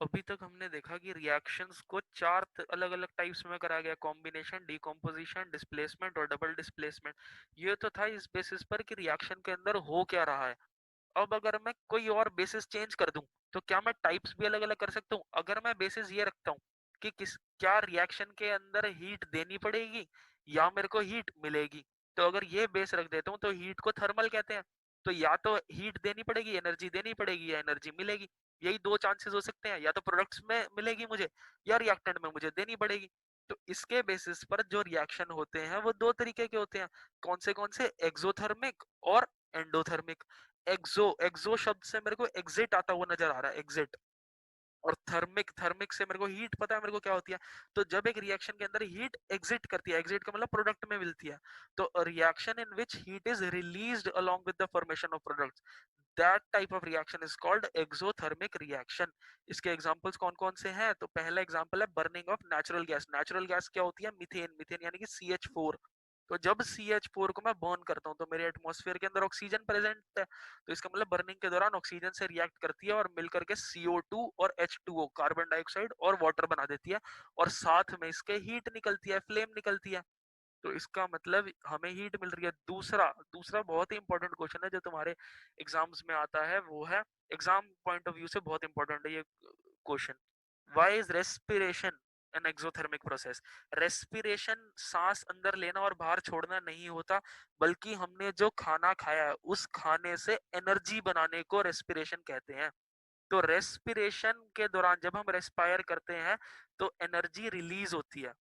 अभी तक हमने देखा कि रिएक्शंस को चार अलग अलग टाइप्स में करा गया, कॉम्बिनेशन, डिकम्पोजिशन, डिस्प्लेसमेंट और डबल डिस्प्लेसमेंट। ये तो था इस बेसिस पर कि रिएक्शन के अंदर हो क्या रहा है। अब अगर मैं कोई और बेसिस चेंज कर दूं तो क्या मैं टाइप्स भी अलग अलग कर सकता हूँ? अगर मैं बेसिस ये रखता हूँ कि किस क्या रिएक्शन के अंदर हीट देनी पड़ेगी या मेरे को हीट मिलेगी, तो अगर ये बेस रख देता हूँ तो हीट को थर्मल कहते हैं। तो या तो हीट देनी पड़ेगी, एनर्जी देनी पड़ेगी, या एनर्जी मिलेगी। यही दो चांसेस हो सकते हैं, या तो प्रोडक्ट्स में मिलेगी मुझे या रिएक्टेंट में मुझे देनी पड़ेगी। तो इसके बेसिस पर जो रिएक्शन होते हैं वो दो तरीके के होते हैं। कौन से? एक्सोथर्मिक और एंडोथर्मिक। एक्सो शब्द से मेरे को एग्जिट आता हुआ नजर आ रहा है, एग्जिट। और थर्मिक, थर्मिक से मेरे को हीट पता है मेरे को क्या होती है। तो जब एक रिएक्शन के अंदर हीट एग्जिट करती है, एग्जिट का मतलब प्रोडक्ट में मिलती है, तो reaction in which heat is released along with the formation of products, that type of reaction is called exothermic reaction. इसके एग्जांपल्स कौन कौन से हैं? तो पहला एग्जांपल है burning of natural gas. Natural gas क्या होती है? मीथेन। मीथेन यानी कि CH4। तो जब CH4 को मैं बर्न करता हूँ तो मेरे एटमॉस्फेयर के अंदर ऑक्सीजन प्रेजेंट है, तो इसका मतलब बर्निंग के दौरान ऑक्सीजन से रिएक्ट करती है और मिलकर के CO2 और H2O, कार्बन डाइऑक्साइड और वाटर बना देती है, और साथ में इसके हीट निकलती है, फ्लेम निकलती है। तो इसका मतलब हमें हीट मिल रही है। दूसरा दूसरा बहुत ही इंपॉर्टेंट क्वेश्चन है जो तुम्हारे एग्जाम्स में आता है, वो है एग्जाम पॉइंट ऑफ व्यू से बहुत इंपॉर्टेंट है ये question. Why is respiration an exothermic process? Respiration सांस अंदर लेना और बाहर छोड़ना नहीं होता, बल्कि हमने जो खाना खाया है उस खाने से एनर्जी बनाने को रेस्पिरेशन कहते हैं। तो रेस्पिरेशन के दौरान जब हम रेस्पायर करते हैं तो एनर्जी रिलीज होती है।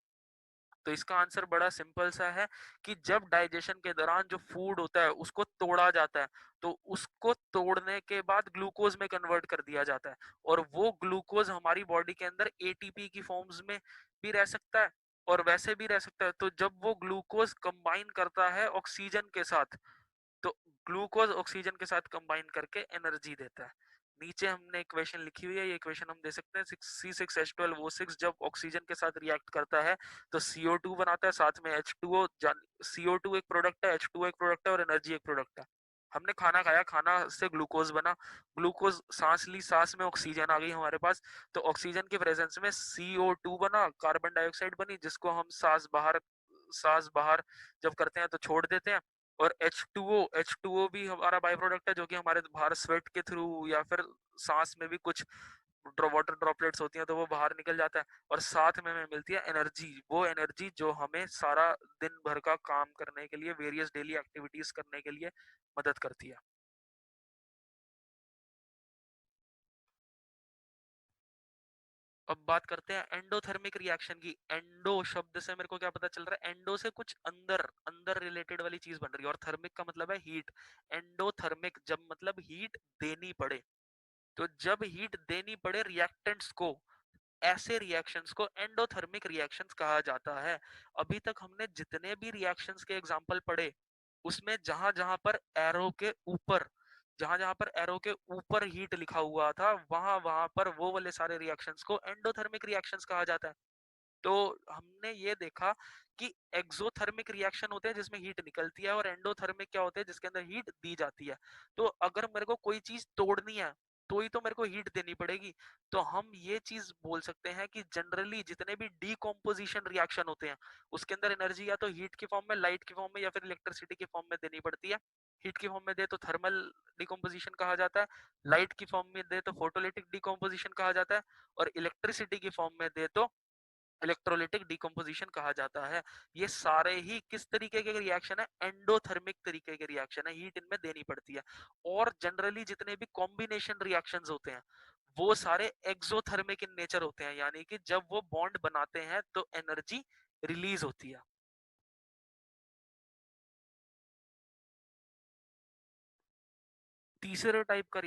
तो इसका आंसर बड़ा सिंपल सा है कि जब डाइजेशन के दौरान जो फूड होता है उसको तोड़ा जाता है, तो उसको तोड़ने के बाद ग्लूकोज में कन्वर्ट कर दिया जाता है, और वो ग्लूकोज हमारी बॉडी के अंदर एटीपी की फॉर्म्स में भी रह सकता है और वैसे भी रह सकता है। तो जब वो ग्लूकोज कंबाइन करता है ऑक्सीजन के साथ, तो ग्लूकोज ऑक्सीजन के साथ कंबाइन करके एनर्जी देता है। नीचे हमने इक्वेशन लिखी हुई है, ये इक्वेशन हम दे सकते हैं। C6H12O6 जब ऑक्सीजन के साथ रिएक्ट करता है तो CO2 बनाता है, साथ में H2O। CO2 एक प्रोडक्ट है, H2O एक प्रोडक्ट है और एनर्जी एक प्रोडक्ट है। हमने खाना खाया, खाना से ग्लूकोज बना, ग्लूकोज सांस ली, सांस में ऑक्सीजन आ गई हमारे पास, तो ऑक्सीजन की प्रेजेंस में CO2 बना, कार्बन डाइऑक्साइड बनी, जिसको हम सांस बाहर जब करते हैं तो छोड़ देते हैं। और H2O भी हमारा बाय प्रोडक्ट है, जो कि हमारे बाहर स्वेट के थ्रू या फिर सांस में भी कुछ वाटर ड्रॉपलेट्स होती हैं तो वो बाहर निकल जाता है, और साथ में हमें मिलती है एनर्जी। वो एनर्जी जो हमें सारा दिन भर का काम करने के लिए, वेरियस डेली एक्टिविटीज करने के लिए मदद करती है। अब बात करते हैं एंडोथर्मिक रिएक्शन की। एंडो शब्द से मेरे को क्या पता चल रहा है? एंडो से कुछ अंदर अंदर रिलेटेड वाली चीज बन रही है, और थर्मिक का मतलब है हीट। एंडोथर्मिक जब मतलब हीट देनी पड़े, तो जब हीट देनी पड़े रिएक्टेंट्स को, ऐसे रिएक्शंस को एंडोथर्मिक रिएक्शंस कहा जाता है। अभी तक हमने जितने भी रिएक्शंस के एग्जांपल पढ़े, उसमें जहां जहां पर एरो के ऊपर, जहां जहां पर एरो के ऊपर हीट लिखा हुआ था, वहां वहां पर वो वाले सारे रिएक्शंस को एंडोथर्मिक रिएक्शंस कहा जाता है। तो हमने ये देखा कि एक्सोथर्मिक रिएक्शन होते हैं जिसमें हीट निकलती है, और एंडोथर्मिक क्या होते हैं जिसके अंदर हीट दी जाती है। तो अगर मेरे को कोई चीज तोड़नी है तो ही तो मेरे को हीट देनी पड़ेगी। तो हम ये चीज बोल सकते हैं कि जनरली जितने भी डीकॉम्पोजिशन रिएक्शन होते हैं उसके अंदर एनर्जी या तो हीट की फॉर्म में, लाइट की फॉर्म में, या फिर इलेक्ट्रिसिटी की फॉर्म में देनी पड़ती है। हीट की फॉर्म में दे तो थर्मल डिकम्पोजिशन कहा जाता है, लाइट की फॉर्म में दे तो फोटोलिटिक डिकम्पोजिशन कहा जाता है, और इलेक्ट्रिसिटी की फॉर्म में दे तो इलेक्ट्रोलिटिक डिकम्पोजिशन कहा जाता है। ये सारे ही किस तरीके के रिएक्शन है? एंडोथर्मिक तरीके के रिएक्शन है, हीट इनमें देनी पड़ती है। और जनरली जितने भी कॉम्बिनेशन रिएक्शंस होते हैं वो सारे एक्सोथर्मिक इन नेचर होते हैं, यानी कि जब वो बॉन्ड बनाते हैं तो एनर्जी रिलीज होती है। तीसरे टाइप का